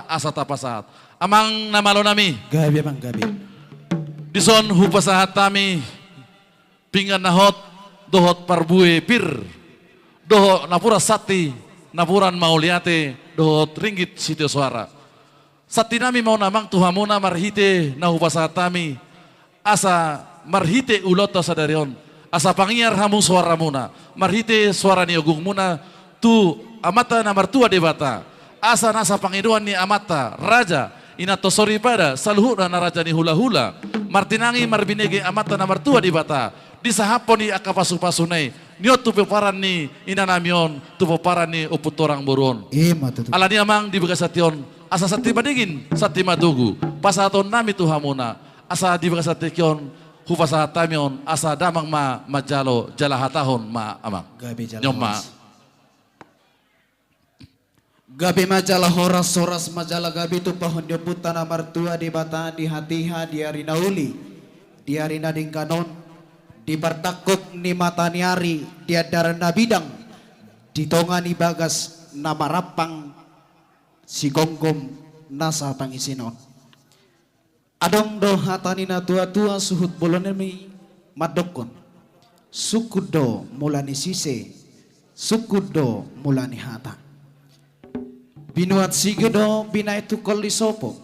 asa tapasat. Amang namalo nami. Gabi mang gabi. Dison hupasahat tami. Pingan nahot dohot parbue pir. Doho napura sati. Napuran mauliate dohot ringgit sitio suara. Sati nami mau namang tuhamuna marhite na hupasahat tami. Asa marhite ulota sadarion. Asa pangiar hamu suara muna. Marhite suara ni ogung muna. Tu amata na martua debata. Asa nasa pangiduan ni amata raja inatosori pada saluhuna na raja ni hula-hula martinangi marbinege amata na martua di bata di sahapon ni akapasu-pasunay niyo tupeparan ni inanamion tupeparan ni uputorang buron ala ni amang di bagasation asa sati madigin sati madugu pasaton nami tuhamuna asa di bagasation hupasatamion asa damang majalo jalahatahon amang nyoma Gabi majalah horas majalah gabi tu pahon dia putana martua di bata di hatiha di arina uli di arina dingkanon di bartakuk ni mataniari di adaran bidang di tongani bagas nama rapang si gonggom nasa pangisinon adong do hatanina tua-tua suhut bolonemi madokon sukudo mulani sise sukudo mulani hata binuat sigedo binay tukol lisopo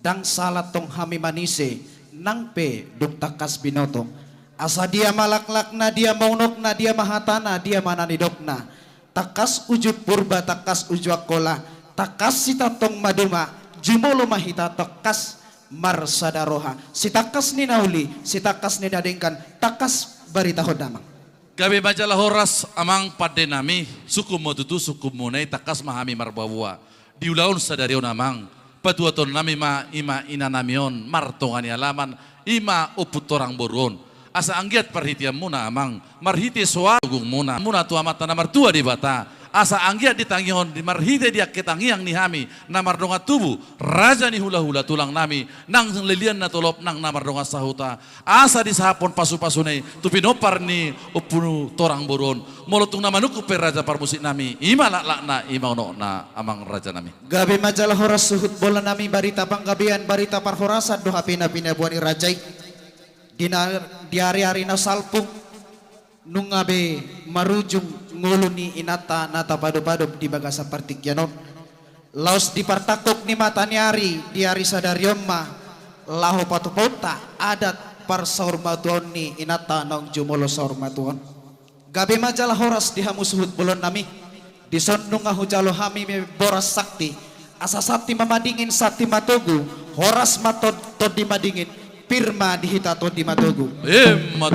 dang salat tong hami manise nangpe duk takas binotong asa dia malaklak na dia maunok na dia mahatana dia mananidok na takas ujud purba takas ujwakola takas sitatong maduma jumolo mahita takas marsadaroha si takas ni nauli si takas ni dadengkan takas barita hodamang gabi majalah horas amang pade nami suku motutu suku munai takas mahami marbawa diulaun sadarion amang patuaton nami ima inanamion martongani alaman ima uputorang boron asa anggiat perhitian muna amang marhiti suagung muna tu amata namar tua di bata asa anggiat ditangihon di marhite dia ketangiang ni hami namar donga tubuh raja ni hula-hula tulang nami nang lilian na tolop nang namar donga sahuta asa di sahapon pasu-pasunay tupinopar ni upunu torang boron molotung nama nuku per raja parmusik nami ima lak na ima ono na amang raja nami gabi majalah horas suhut bola nami barita panggabian barita parhorasan doha pina-pina buani rajai di hari-hari na salpung nungabe marujung nguluni inata nata pado-pado di bagasa partikyanon laos di partakok ni mataniari di hari sadariomma laho patupota adat par saurmatuon ni inata nong jumolo saurmatuon gabi majalah horas di hamusuhut bulon nami di sondung ahujalo hami me boras sakti asa sakti mamadingin sakti matogu horas matod tod di madingin pirma dihita tod di matogu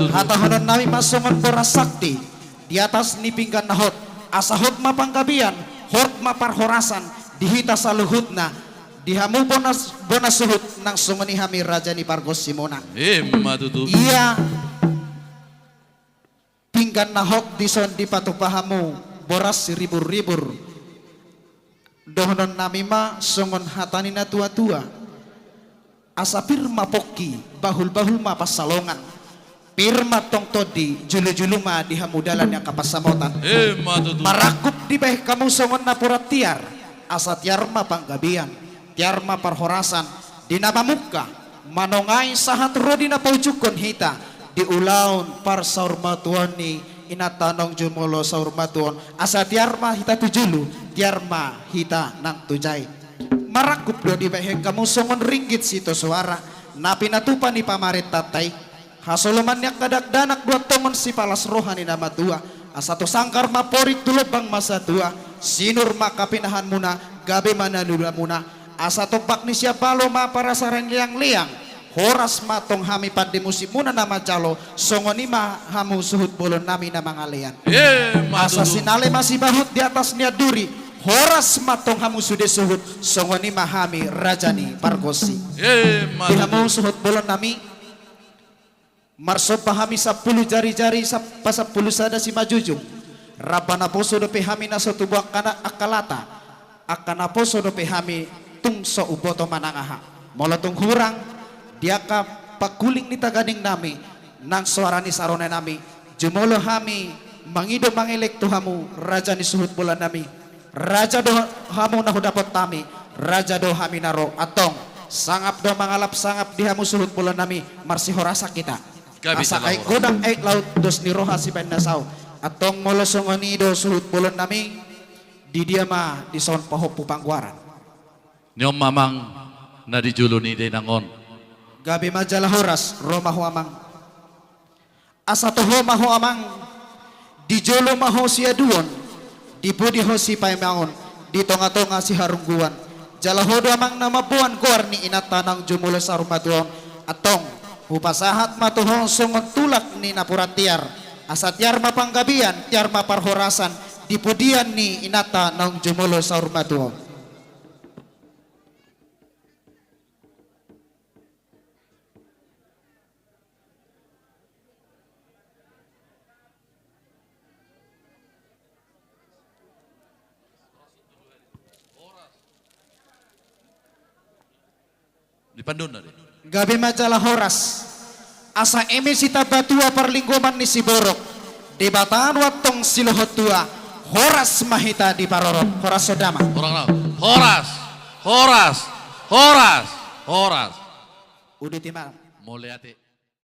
hatahonon nami masongon boras sakti di atas ni pinggan nahot asahot mapanggabian hot maparhorasan dihita saluhutna dihamu bonas suhut nang sungani hami raja ni Pargos Simona iya pinggan nahot dison di patupahamu boras ribur-ribur dohonon nami ma sungon hatanina tua-tua asapir mapoki bahul-bahul mapasalongan pirma tong todi julu-julu ma di hamudalan yang kapasamotan marakup di beh kamu songon napurat tiar asa tiarma panggabian tiarma parhorasan di nama muka manongai sahat rodi na paujukon hita di ulaun par saurmatuan ni inatanong jumolo saurmatuan asa tiarma hita tujulu tiarma hita nang tujay marakup do di beh kamu songon ringgit sito suara napi natupan ni pamarit tatay hasoloman yang kadak-danak dua tomon si palas rohani nama tua asatu sangkar maporik tulubang masa tua sinur makapinahan muna gabe manalula muna asatu bakni siapa lo ma para sarang liang-liang horas matong hami pandi musim muna nama calo songoni ma hamu suhut bolon nami nama ngalian asa sinale masih bahut di atas niat duri horas matong hamu sude suhut songoni ma hami rajani Pargosi di hamu suhut bolon nami marso pahami 10 jari-jari pa 10 sada si majujung rabana poso do pehami na so tubuak kana akalata akana poso do pehami tungso uboto manangaha molotung hurang dia ka pakuling ni taganing nami nang suara ni sarone nami jumolo hami mangido mangilek tu hamu raja ni suhut bulan nami raja do hamu nahu dapat tami Raja do haminaro atong sangap do mangalap sangap dihamu suhut bulan nami marsi horasa kita. Gabi Asa salah ay orang. godang ay laut dos ni roha si pendasaw. Atong molosongoni do suhut bulan nami di dia ma di son pahopu pangguaran. Nyom mamang na dijuluni de nangon. Gabi majalah horas Roma huamang. Asa toho maho amang di jolo maho si aduon di budi ho si paimangon di tonga-tonga si harungguan. Jalahodo amang nama buan kuar ni inatanang jumulo sa rumatuon atong upasahat matuhong sungon tulak ni napuratiar asa tiar mapanggabian tiar maparhorasan di pudian ni inata nang jumulo sa rumatuon. Di Pandun na rin. Gabi majalah horas asa emisita batua perlingkuman ni si borok di bataan watong silohot tua horas mahita di parorot horas sodama. Orang na. Horas. Horas. Horas. Horas. Udah timang. Mulyate.